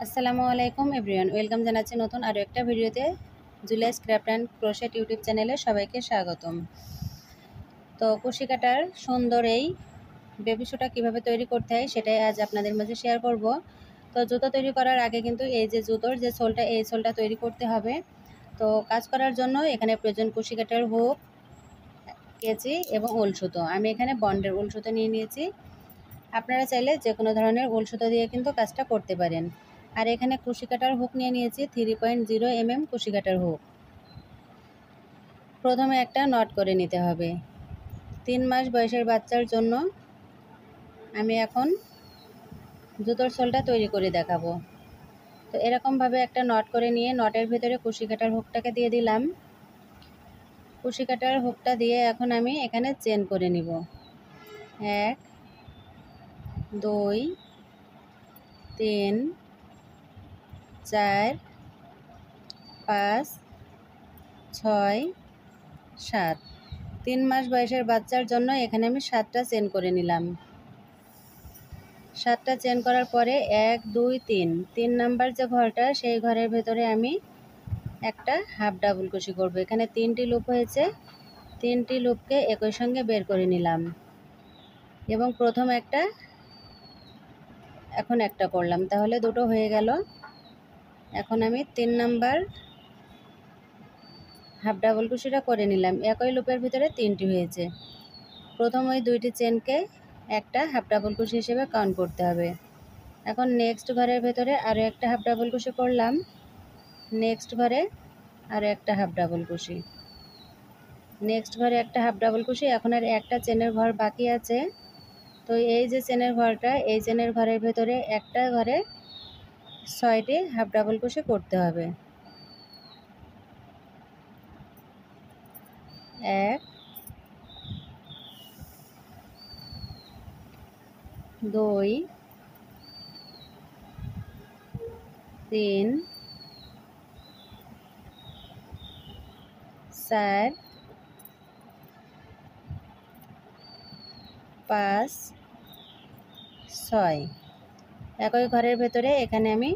আসসালামু আলাইকুম everyone, welcome জানাচ্ছি নতুন আরও একটা ভিডিওতে। Julius craft and crochet YouTube চ্যানেলে সবাইকে স্বাগতম। তো কুশি কাটার সুন্দর এই বেবি শুটা কীভাবে তৈরি করতে হয় সেটাই আজ আপনাদের মাঝে শেয়ার করব। তো জুতো তৈরি করার আগে কিন্তু এই যে জুতোর যে সোলটা, এই সোলটা তৈরি করতে হবে। তো কাজ করার জন্য এখানে প্রয়োজন কুশি কাটার হুক, কেচি এবং উল সুতো। আমি এখানে বন্ডের উল সুতো নিয়ে নিয়েছি। আপনারা চাইলে যে কোনো ধরনের উল সুতো দিয়ে কিন্তু কাজটা করতে পারেন। আর এখানে কুশি কাটার হুক নিয়ে নিয়েছি 3.0 mm কুশি কাটার হুক। প্রথমে একটা নট করে নিতে হবে। 3 মাস বয়সের বাচ্চার জন্য আমি এখন জুতোর সোলটা তৈরি করে দেখাবো। তো এরকমভাবে একটা নট করে নিয়ে নটের ভেতরে কুশি কাটার হুকটাকে দিয়ে দিলাম। কুশি কাটার হুকটা দিয়ে এখন আমি এখানে চেন করে নিব। 1 2 3 4 5 6 7। 3 মাস বয়সের বাচ্চার জন্য এখানে আমি 7টা চেন করে নিলাম। 7টা চেন করার পরে 1 2 3 নাম্বার যে ঘরটা, সেই ঘরের ভেতরে আমি একটা হাফ ডাবল কুশি করব। এখানে 3টি লুপ হয়েছে, 3টি লুপকে একই সঙ্গে বের করে নিলাম এবং প্রথম একটা, এখন একটা করলাম, তাহলে দুটো হয়ে গেল। এখন আমি 3 নাম্বার হাফ ডাবল কুশিটা করে নিলাম। একই লুপের ভিতরে 3টি হয়েছে। প্রথম ওই 2টি চেনকে একটা হাফ ডাবল কুশি হিসেবে কাউন্ট করতে হবে। এখন নেক্সট ঘরের ভেতরে আরও একটা হাফ ডাবল কুশি করলাম, নেক্সট ঘরে আরও একটা হাফ ডাবল কুশি, নেক্সট ঘরে একটা হাফ ডাবল কুশি। এখন আর একটা চেনের ঘর বাকি আছে। তো এই যে চেনের ঘরটা, এই চেনের ঘরের ভেতরে একটা ঘরে 6টি হাফ ডাবল কুশি করতে হবে। 1 2 3 4 5 6। একই ঘরের ভেতরে এখানে আমি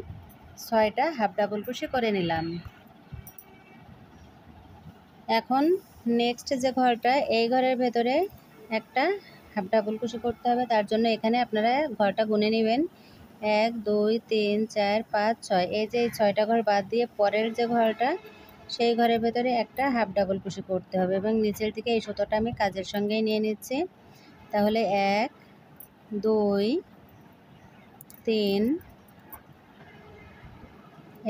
6টা হাফ ডাবল কুশি করে নিলাম। এখন নেক্সট যে ঘরটা, এই ঘরের ভেতরে একটা হাফ ডাবল কুশি করতে হবে। তার জন্য এখানে আপনারা ঘরটা গুনে নেবেন, 1 2 3 4 5 6। এই যে এই 6টা ঘর বাদ দিয়ে পরের যে ঘরটা, সেই ঘরের ভেতরে একটা হাফ ডাবল কুশি করতে হবে এবং নিচের দিকে এই সুতোটা আমি কাজের সঙ্গেই নিয়ে নিচ্ছি। তাহলে 1 2 3,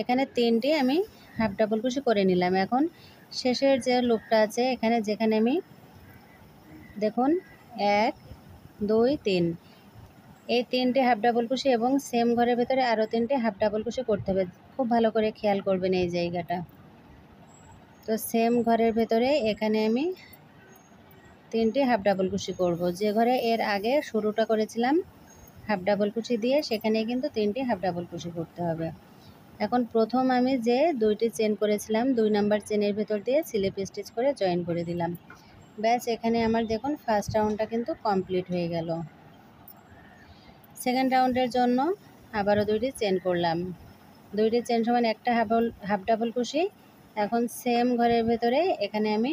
এখানে 3টি আমি হাফ ডাবল কুশি করে নিলাম। এখন শেষের যে লুপটা আছে, এখানে যেখানে আমি দেখুন 1 2 3, এই 3টে হাফ ডাবল কুশি এবং সেম ঘরের ভেতরে আরও 3টে হাফ ডাবল কুশি করতে হবে। খুব ভালো করে খেয়াল করবেন এই জায়গাটা। তো সেম ঘরের ভেতরে এখানে আমি 3টে হাফ ডাবল কুশি করব। যে ঘরে এর আগে শুরুটা করেছিলাম হাফ ডাবল কুশি দিয়ে, সেখানে কিন্তু 3টে হাফ ডাবল কুশি করতে হবে। এখন প্রথম আমি যে 2টি চেন করেছিলাম, 2 নাম্বার চেনের ভেতর দিয়ে স্লিপ স্টিচ করে জয়েন করে দিলাম। ব্যাস, এখানে আমার দেখুন ফার্স্ট রাউন্ডটা কিন্তু কমপ্লিট হয়ে গেল। সেকেন্ড রাউন্ডের জন্য আবারও 2টি চেন করলাম, 2টি চেন সমান একটা হাফ ডাবল কুশি। এখন সেম ঘরের ভেতরে এখানে আমি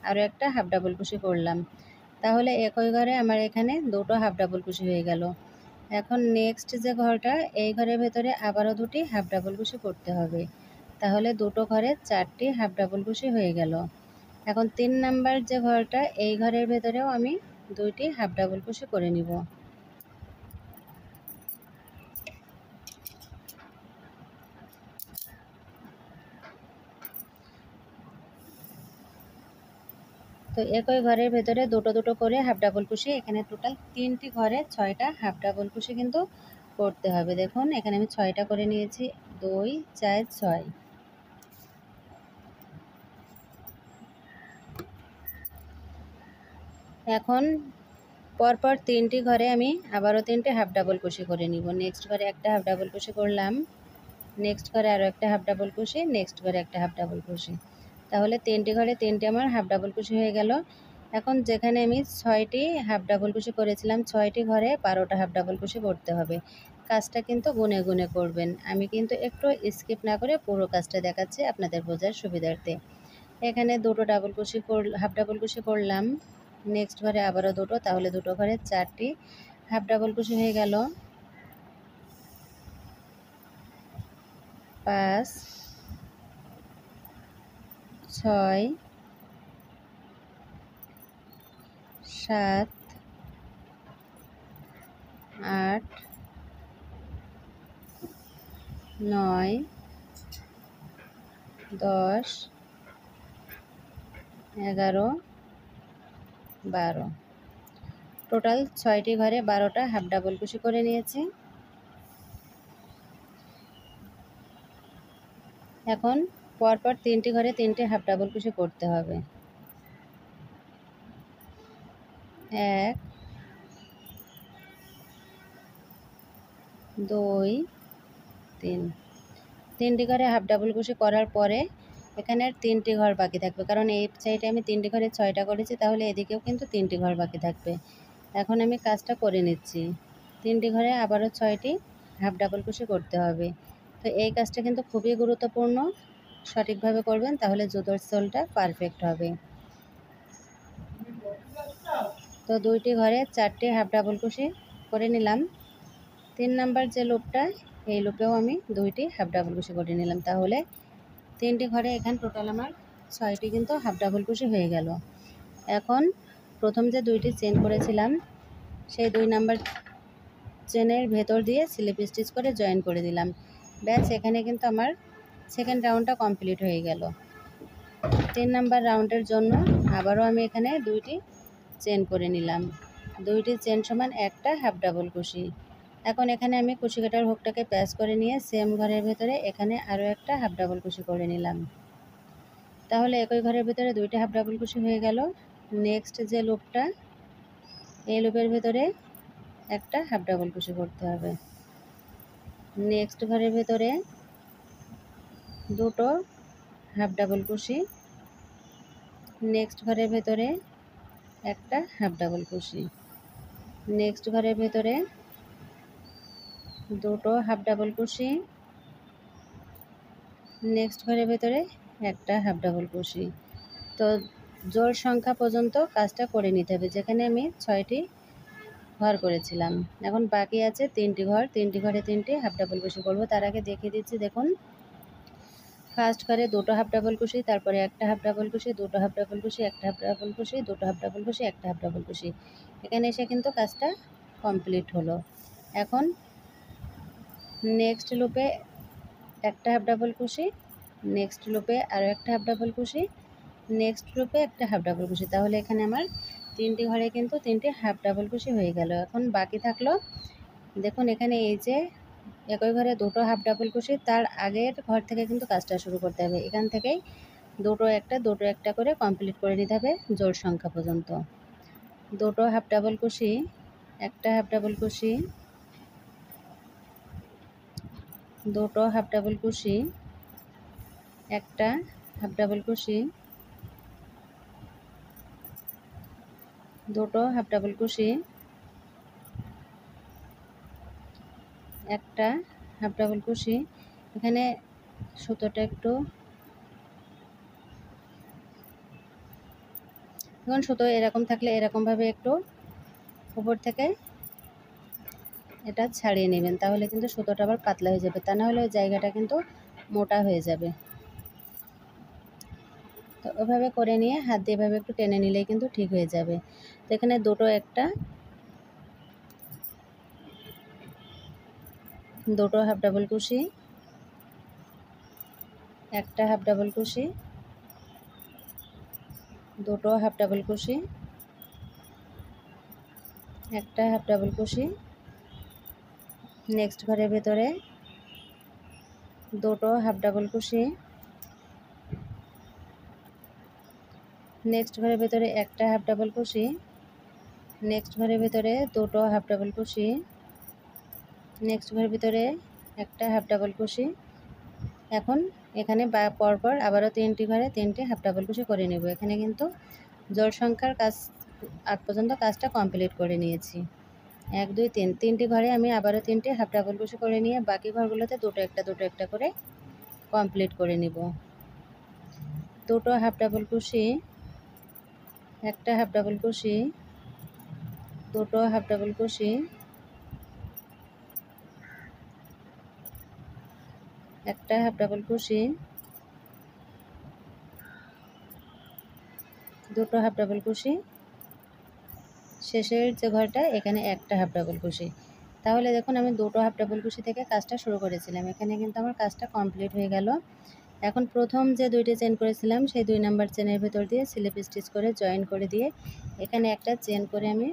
আরও একটা হাফ ডাবল কুশি করলাম, তাহলে একই ঘরে আমার এখানে 2টো হাফ ডাবল কুশি হয়ে গেল। এখন নেক্সট যে ঘরটা, এই ঘরের ভেতরে আবারও 2টি হাফ ডাবল কুশি করতে হবে, তাহলে 2টো ঘরে 4টি হাফ ডাবল কুশি হয়ে গেল। এখন 3 নাম্বার যে ঘরটা, এই ঘরের ভেতরেও আমি 2টি হাফ ডাবল কুশি করে নিব। তো একই ঘরের ভেতরে দুটো দুটো করে হাফ ডাবল কুশি, এখানে টোটাল 3টি ঘরে 6টা হাফ ডাবল কুশি কিন্তু করতে হবে। দেখুন এখানে আমি 6টা করে নিয়েছি, 2 4 6। এখন পরপর 3টি ঘরে আমি আবারও 3টে হাফ ডাবল কুশি করে নিব। নেক্সট ঘরে একটা হাফ ডাবল কুশি করলাম, নেক্সট ঘরে আরও একটা হাফ ডাবল কুশি, নেক্সট ঘরে একটা হাফ ডাবল কুশি, তাহলে 3টি ঘরে 3টে আমার হাফ ডাবল কুশি হয়ে গেল। এখন যেখানে আমি 6টি হাফ ডাবল কুশি করেছিলাম, 6টি ঘরে 12টা হাফ ডাবল কুশি করতে হবে। কাজটা কিন্তু গুনে গুনে করবেন। আমি কিন্তু একটু স্কিপ না করে পুরো কাজটা দেখাচ্ছি আপনাদের বোঝার সুবিধার্থে। এখানে দুটো ডাবল কুশি হাফ ডাবল কুশি করলাম, নেক্সট ঘরে আবারও দুটো, তাহলে দুটো ঘরে 4টি হাফ ডাবল কুশি হয়ে গেল। 5 6 7 8 9 10 11 12, টোটাল 6টি ঘরে 12টা হাফ ডাবল কুশি করে নিয়েছি। এখন পরপর 3টি ঘরে 3টি হাফ ডাবল কুশি করতে হবে। 1 2 3, 3টি ঘরে হাফ ডাবল কুশি করার পরে এখানে আর 3টি ঘর বাকি থাকবে, কারণ এই সাইডে আমি 3টি ঘরে 6টা করেছি, তাহলে এদিকেও কিন্তু 3টি ঘর বাকি থাকবে। এখন আমি কাজটা করে নিচ্ছি। 3টি ঘরে আবারও 6টি হাফ ডাবল কুশি করতে হবে। তো এই কাজটা কিন্তু খুবই গুরুত্বপূর্ণ, সঠিকভাবে করবেন তাহলে জুতোর সোলটা পারফেক্ট হবে। তো 2টি ঘরে 4টি হাফ ডাবল কুশি করে নিলাম। 3 নাম্বার যে লুপটা, এই লুপেও আমি 2টি হাফ ডাবল কুশি করে নিলাম, তাহলে 3টি ঘরে এখানে টোটাল আমার 6টি কিন্তু হাফ ডাবল কুশি হয়ে গেল। এখন প্রথম যে 2টি চেন করেছিলাম সেই 2 নাম্বার চেনের ভেতর দিয়ে স্লিপ স্টিচ করে জয়েন করে দিলাম। ব্যাস, এখানে কিন্তু আমার সেকেন্ড রাউন্ডটা কমপ্লিট হয়ে গেল। 3 নাম্বার রাউন্ডের জন্য আবারও আমি এখানে 2টি চেন করে নিলাম। 2টি চেন সমান একটা হাফ ডাবল কুশি। এখন এখানে আমি কুশি কাটার হুকটাকে প্যাচ করে নিয়ে সেম ঘরের ভেতরে এখানে আরও একটা হাফ ডাবল কুশি করে নিলাম। তাহলে একই ঘরের ভেতরে 2টি হাফ ডাবল কুশি হয়ে গেল। নেক্সট যে লুপটা, এই লুপের ভেতরে একটা হাফ ডাবল কুশি করতে হবে। নেক্সট ঘরের ভেতরে দুটো হাফ ডাবল কুশি, নেক্সট ঘরের ভেতরে একটা হাফ ডাবল কুশি, নেক্সট ঘরের ভেতরে দুটো হাফ ডাবল কুশি, নেক্সট ঘরের ভেতরে একটা হাফ ডাবল কুশি। তো জোড় সংখ্যা পর্যন্ত কাজটা করে নিতে হবে, যেখানে আমি 6টি ঘর করেছিলাম। এখন বাকি আছে 3টি ঘর, 3টি ঘরে 3টি হাফ ডাবল কুশি করব। তার আগে দেখিয়ে দিচ্ছি, দেখুন ফার্স্ট ঘরে দুটো হাফ ডাবল কুশি, তারপরে একটা হাফ ডাবল কুশি, দুটো হাফ ডাবল কুশি, একটা হাফ ডাবল কুশি, দুটো হাফ ডাবল কুশি, একটা হাফ ডাবল কুশি। এখানে এসে কিন্তু কাজটা কমপ্লিট হলো। এখন নেক্সট লুপে একটা হাফ ডাবল কুশি, নেক্সট লুপে আরও একটা হাফ ডাবল কুশি, নেক্সট লুপে একটা হাফ ডাবল কুশি, তাহলে এখানে আমার 3টি ঘরে কিন্তু 3টি হাফ ডাবল কুশি হয়ে গেল। এখন বাকি থাকলো, দেখুন এখানে এই যে একই ঘরে দুটো হাফ ডাবল কুশি, তার আগের ঘর থেকে কিন্তু কাজটা শুরু করতে হবে। এখান থেকেই দুটো একটা করে কমপ্লিট করে নিতে হবে জোড় সংখ্যা পর্যন্ত। দুটো হাফ ডাবল কুশি, একটা হাফ ডাবল কুশি, দুটো হাফ ডাবল কুশি, একটা হাফ ডাবল কুশি, দুটো হাফ ডাবল কুশি, একটা হাফ ডাবল কুশি। এখানে সুতোটা একটু, এখন সুতো এরকম থাকলে এরকমভাবে একটু উপর থেকে এটা ছাড়িয়ে নেবেন, তাহলে কিন্তু সুতোটা আবার পাতলা হয়ে যাবে, তা না হলে ওই জায়গাটা কিন্তু মোটা হয়ে যাবে। তো ওইভাবে করে নিয়ে হাত দিয়ে এভাবে একটু টেনে নিলেই কিন্তু ঠিক হয়ে যাবে। তো এখানে দুটো হাফ ডাবল কুশি, একটা হাফ ডাবল কুশি, দুটো হাফ ডাবল কুশি, একটা হাফ ডাবল কুশি, নেক্সট ঘরের ভেতরে দুটো হাফ ডাবল কুশি, নেক্সট ঘরের ভেতরে একটা হাফ ডাবল কুশি, নেক্সট ঘরের ভেতরে দুটো হাফ ডাবল কুশি, নেক্সট ঘরের ভিতরে একটা হাফ ডাবল কুশি। এখন এখানে পরপর আবারও 3টি ঘরে 3টি হাফ ডাবল কুশি করে নেব। এখানে কিন্তু জোড় সংখ্যার কাজ আগ পর্যন্ত কাজটা কমপ্লিট করে নিয়েছি। 1 2 3 তিনটি ঘরে আমি আবারও 3টে হাফ ডাবল ক্রোশে করে নিয়ে বাকি ঘরগুলোতে দুটো একটা করে কমপ্লিট করে নিব। দুটো হাফ ডাবল ক্রোশে, একটা হাফ ডাবল ক্রোশে, দুটো হাফ ডাবল ক্রোশে, একটা হাফ ডাবল ক্রোশে, দুটো হাফ ডাবল ক্রোশে, শেষের যে ঘরটা এখানে একটা হাফ ডাবল ক্রোশে। তাহলে দেখুন আমি দুটো হাফ ডাবল ক্রোশে থেকে কাজটা শুরু করেছিলাম, এখানে কিন্তু আমার কাজটা কমপ্লিট হয়ে গেল। এখন প্রথম যে 2টি চেন করেছিলাম সেই 2 নাম্বার চেনের ভেতর দিয়ে স্লিপ স্টিচ করে জয়েন করে দিয়ে এখানে একটা চেন করে আমি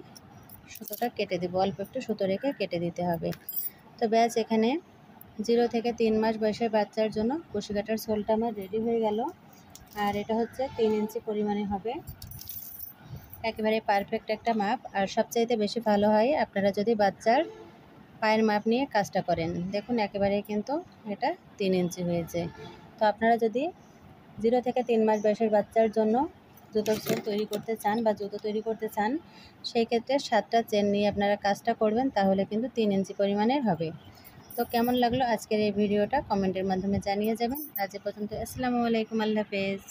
সুতোটা কেটে দেবো, অল্প একটু সুতো রেখে কেটে দিতে হবে। তো ব্যাস এখানে 0 থেকে 3 মাস বয়সের বাচ্চার জন্য কুশি কাটার সোলটা আমার রেডি হয়ে গেল। আর এটা হচ্ছে 3 ইঞ্চি পরিমাণে হবে, একেবারে পারফেক্ট একটা মাপ। আর সবচাইতে বেশি ভালো হয় আপনারা যদি বাচ্চার পায়ের মাপ নিয়ে কাজটা করেন। দেখুন একেবারে কিন্তু এটা 3 ইঞ্চি হয়েছে। তো আপনারা যদি 0 থেকে 3 মাস বয়সের বাচ্চার জন্য জুতোর সোল তৈরি করতে চান বা জুতো তৈরি করতে চান, সেই ক্ষেত্রে 7টা চেন নিয়ে আপনারা কাজটা করবেন, তাহলে কিন্তু 3 ইঞ্চি পরিমাণের হবে। তো কেমন লাগলো আজকের এই ভিডিওটা কমেন্টের মাধ্যমে জানিয়ে যাবেন। আজ এ পর্যন্ত। আসসালামু আলাইকুম, আল্লাহ হাফেজ।